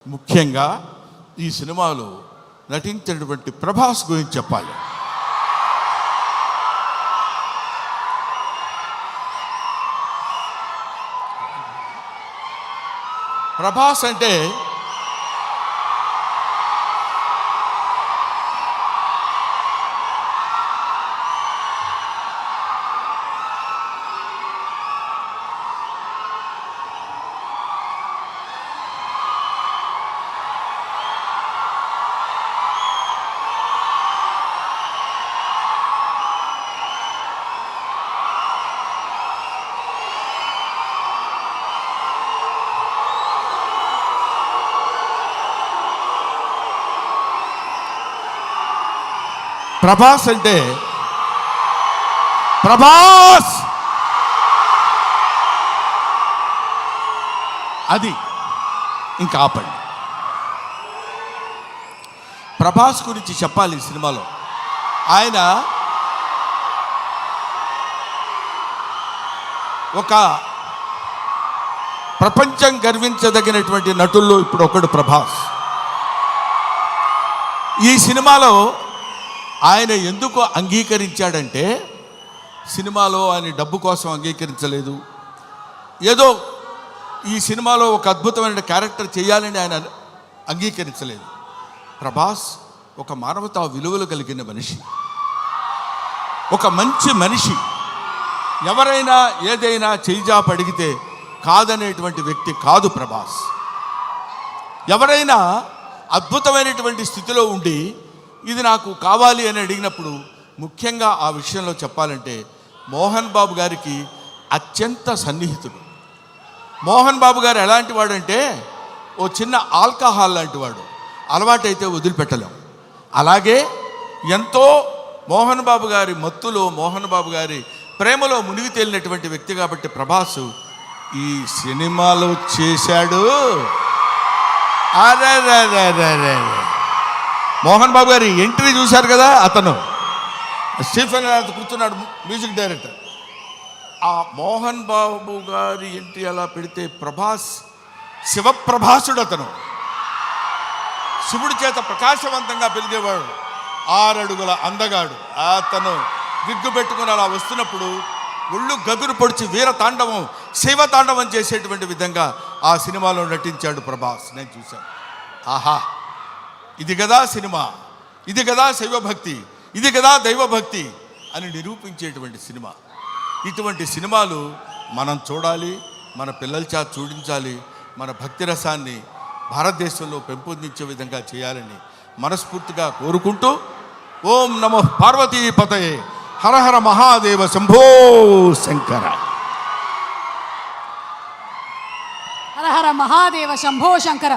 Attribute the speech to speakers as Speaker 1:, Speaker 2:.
Speaker 1: ముఖ్యంగా ఈ సినిమాలో నటించినటువంటి ప్రభాస్ గురించి చెప్పాలి. ప్రభాస్ అంటే ప్రభాస్ అది ఇంకా ఆపండి. ప్రభాస్ గురించి చెప్పాలి. ఈ సినిమాలో ఆయన ఒక ప్రపంచం గర్వించదగినటువంటి నటుల్లో ఇప్పుడు ఒకడు ప్రభాస్. ఈ సినిమాలో ఆయన ఎందుకు అంగీకరించాడంటే, సినిమాలో ఆయన డబ్బు కోసం అంగీకరించలేదు. ఏదో ఈ సినిమాలో ఒక అద్భుతమైన క్యారెక్టర్ చేయాలని ఆయన అంగీకరించలేదు. ప్రభాస్ ఒక మానవతా విలువలు కలిగిన మనిషి, ఒక మంచి మనిషి. ఎవరైనా ఏదైనా చేయిజాప అడిగితే కాదనేటువంటి వ్యక్తి కాదు ప్రభాస్. ఎవరైనా అద్భుతమైనటువంటి స్థితిలో ఉండి ఇది నాకు కావాలి అని అడిగినప్పుడు, ముఖ్యంగా ఆ విషయంలో చెప్పాలంటే మోహన్ బాబు గారికి అత్యంత సన్నిహితుడు. మోహన్ బాబు గారు ఎలాంటి వాడంటే, ఓ చిన్న ఆల్కహాల్ లాంటి వాడు, అలవాటైతే వదిలిపెట్టలేం. అలాగే ఎంతో మోహన్ బాబు గారి మత్తులో, మోహన్ బాబు గారి ప్రేమలో మునిగి తేలినటువంటి వ్యక్తి కాబట్టి ప్రభాస్ ఈ సినిమాలో చేశాడు. అరే మోహన్ బాబు గారి ఎంట్రీ చూశారు కదా, అతను స్టీఫెన్ కూర్చున్నాడు, మ్యూజిక్ డైరెక్టర్. ఆ మోహన్ బాబు గారి ఎంట్రీ అలా పెడితే ప్రభాస్ శివప్రభాసుడు. అతను శివుడి చేత ప్రకాశవంతంగా పెరిగేవాడు, 6 అడుగుల అందగాడు. అతను విగ్గు పెట్టుకుని అలా వస్తున్నప్పుడు ఒళ్ళు గగురు పొడిచి వీర తాండవం, శివ తాండవం చేసేటువంటి విధంగా ఆ సినిమాలో నటించాడు ప్రభాస్. నేను చూశాను. ఆహా, ఇది కదా సినిమా, ఇది కదా శైవభక్తి, ఇది కదా దైవభక్తి అని నిరూపించేటువంటి సినిమా. ఇటువంటి సినిమాలు మనం చూడాలి, మన పిల్లల చేత చూడించాలి. మన భక్తి రసాన్ని భారతదేశంలో పెంపొందించే విధంగా చేయాలని మనస్ఫూర్తిగా కోరుకుంటూ, ఓం నమః పార్వతీపతయే, హర హర మహాదేవ, శంభో శంకర.
Speaker 2: హర హర మహాదేవ, శంభో శంకర.